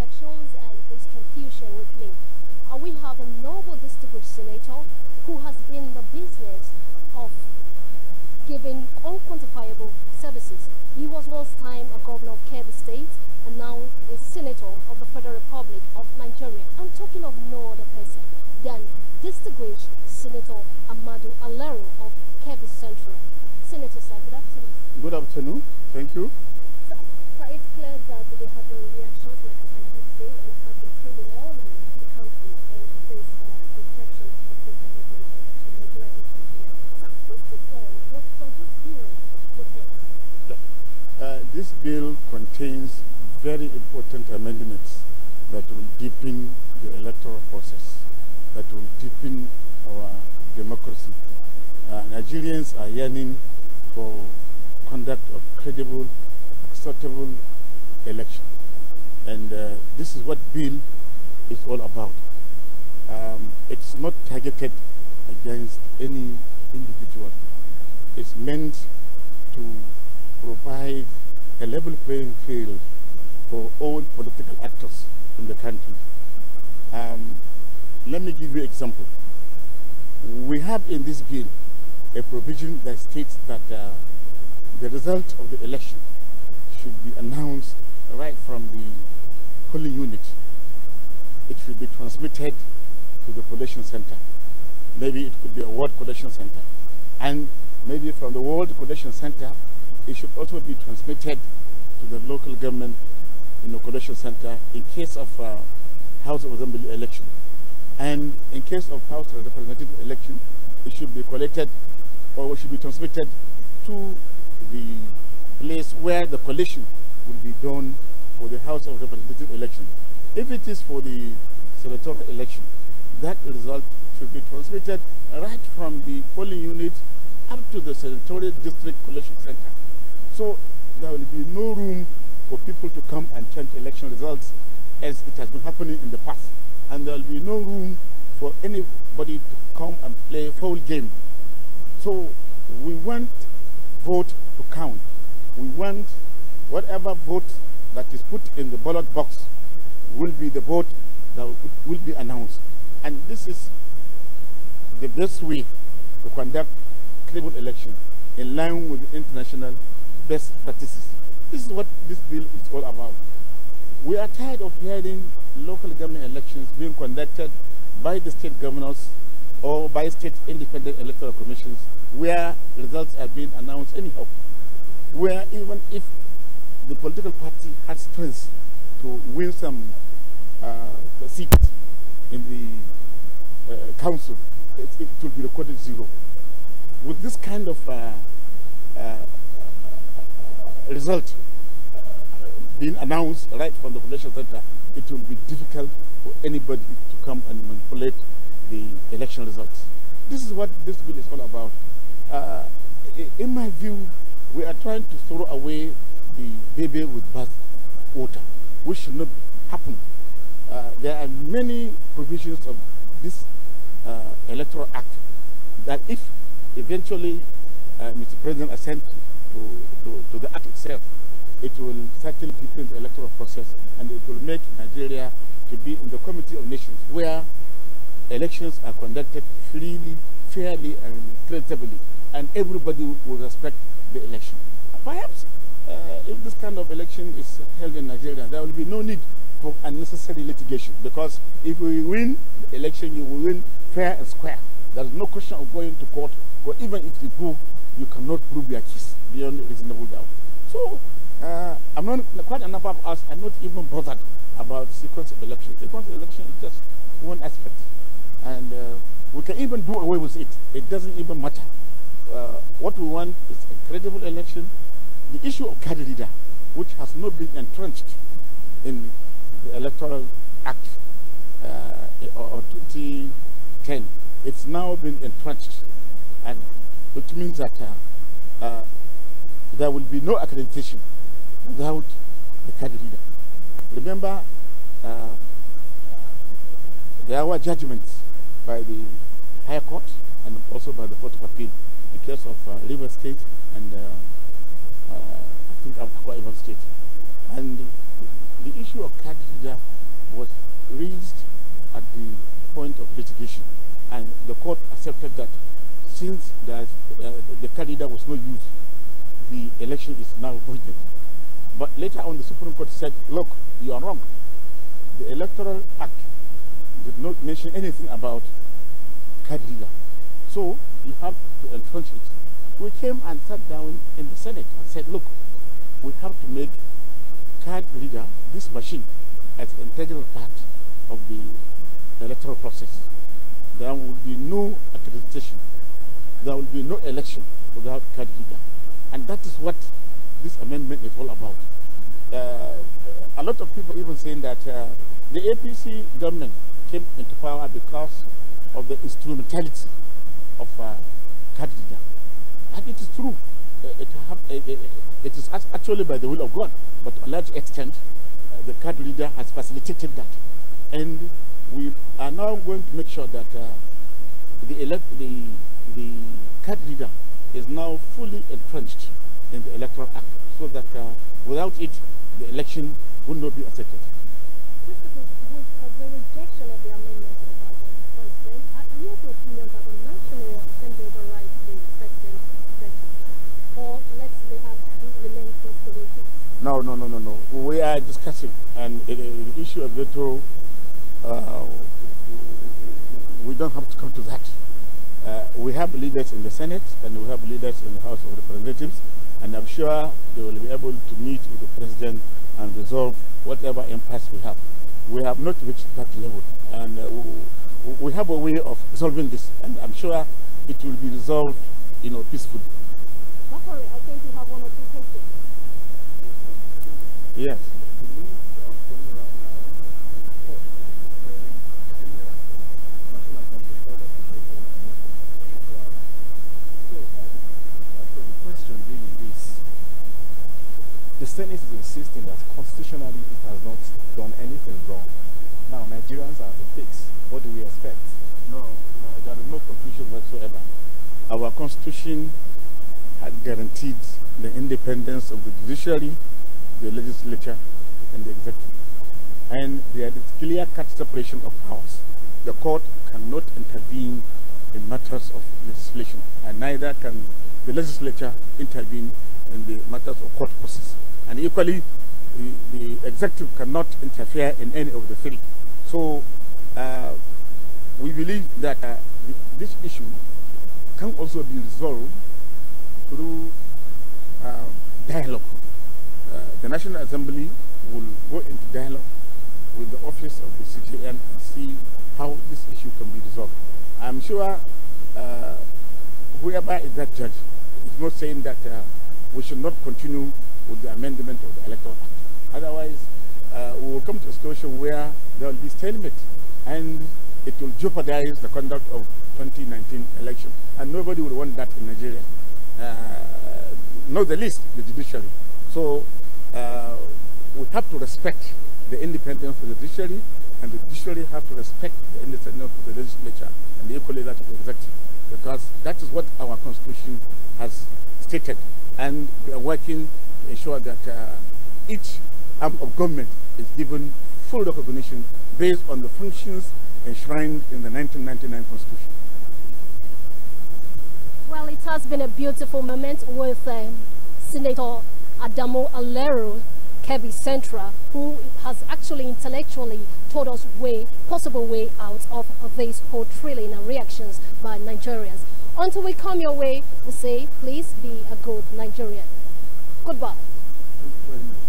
elections and this confusion with me. We have a noble distinguished senator who has been in the business of giving unquantifiable services. He was once time a governor of Kebbi State and now a senator of the Federal Republic of Nigeria. I'm talking of no other person than distinguished Senator Amadu Alero of Kebbi Central. Senator, sir, good afternoon. Good afternoon. Thank you. So it's clear that they have reactions, like I did say, and it has been training all in the country and this protection of the development to Nigeria in particular. So first of all, what does this bill contain? This bill contains very important amendments that will deepen the electoral process, that will deepen our democracy. Nigerians are yearning for conduct of credible, acceptable election. And this is what bill is all about. It's not targeted against any individual. It's meant to provide a level playing field for all political actors in the country. Let me give you an example. We have in this bill a provision that states that the result of the election should be announced right from the polling unit. It should be transmitted to the collation center. Maybe it could be a ward collation center. And maybe from the ward collation center, it should also be transmitted to the local government collation center in case of House of Assembly election. And in case of House of Representative election, it should be collected or should be transmitted to the place where the collation will be done for the House of Representative election. If it is for the senatorial election, that result should be transmitted right from the polling unit up to the senatorial district collection center. So there will be no room for people to come and change election results as it has been happening in the past. And there will be no room for anybody to come and play foul game. So we want vote to count. We want whatever vote that is put in the ballot box will be the vote that will be announced. And this is the best way to conduct credible election in line with the international best practices. This is what this bill is all about. We are tired of hearing local government elections being conducted by the state governors or by state independent electoral commissions where results are being announced anyhow, where even if the political party has strength to win some seats in the council, it will be recorded zero. With this kind of result being announced right from the collation center, it will be difficult for anybody to come and manipulate the election results. This is what this bill is all about. In my view, we are trying to throw away the baby with bath water, which should not happen. There are many provisions of this electoral act that if eventually Mr. President assent to the act itself, it will certainly deepen the electoral process and it will make Nigeria to be in the Committee of Nations where elections are conducted freely, fairly and creditably, and everybody will respect the election. Perhaps if this kind of election is held in Nigeria, there will be no need for unnecessary litigation, because if we win the election, you will win fair and square. There is no question of going to court, or even if you go, you cannot prove your case beyond reasonable doubt. So quite a number of us are not even bothered about sequence of elections. Sequence of election is just one aspect, and we can even do away with it. It doesn't even matter. What we want is a credible election. The issue of card reader, which has not been entrenched in the Electoral Act of 2010, it's now been entrenched, and which means that there will be no accreditation without the card reader. Remember, there were judgments by the Higher Court and also by the Court of Appeal in case of River State and I think Akwa Ibom State. And the issue of card reader was raised at the point of litigation, and the court accepted that since the card reader was not used, the election is now voided. But later on, the Supreme Court said, look, you are wrong. The Electoral Act did not mention anything about card reader. So you have to entrench it. We came and sat down in the Senate and said, look, we have to make card reader, this machine, as an integral part of the electoral process. There will be no accreditation. There will be no election without card reader. And that is what this amendment is all about. A lot of people even saying that the APC government came into power because of the instrumentality of card reader. And it is true. It is actually by the will of God, but to a large extent, the card reader has facilitated that. And we are now going to make sure that the card reader is now fully entrenched in the Electoral Act, so that without it, the election would not be accepted. With the rejection of the amendment by the President, are you of the opinion that the National Assembly overrides the President's veto? Or let's remain just the way it is? No. We are discussing, and the issue of veto, we don't have to come to that. We have leaders in the Senate, and we have leaders in the House of Representatives, and I'm sure they will be able to meet with the President and resolve whatever impasse we have. We have not reached that level, and we have a way of resolving this, and I'm sure it will be resolved, peacefully. Sorry, I think you have one or two questions. Yes. The Senate is insisting that constitutionally it has not done anything wrong. Now, Nigerians are the fix. What do we expect? No, there is no confusion whatsoever. Our constitution had guaranteed the independence of the judiciary, the legislature, and the executive. And there is clear-cut separation of powers. The court cannot intervene in matters of legislation, and neither can the legislature intervene in the matters of court process. And equally, the executive cannot interfere in any of the three. So we believe that this issue can also be resolved through dialogue. The National Assembly will go into dialogue with the office of the CJN and see how this issue can be resolved. I'm sure whoever is that judge is not saying that we should not continue with the amendment of the Electoral Act. Otherwise, we will come to a situation where there will be stalemate, and it will jeopardize the conduct of 2019 election. And nobody will want that in Nigeria, not the least the judiciary. So we have to respect the independence of the judiciary, and the judiciary have to respect the independence of the legislature, and equally that of the executive, because that is what our constitution has stated. And we are working to ensure that each arm of government is given full recognition based on the functions enshrined in the 1999 Constitution. Well, it has been a beautiful moment with Senator Adamu Alero, Kebbi Central, who has actually intellectually told us possible way out of this whole thrilling and reactions by Nigerians. Until we come your way, we say, please be a good Nigerian. Goodbye. Thank you very much.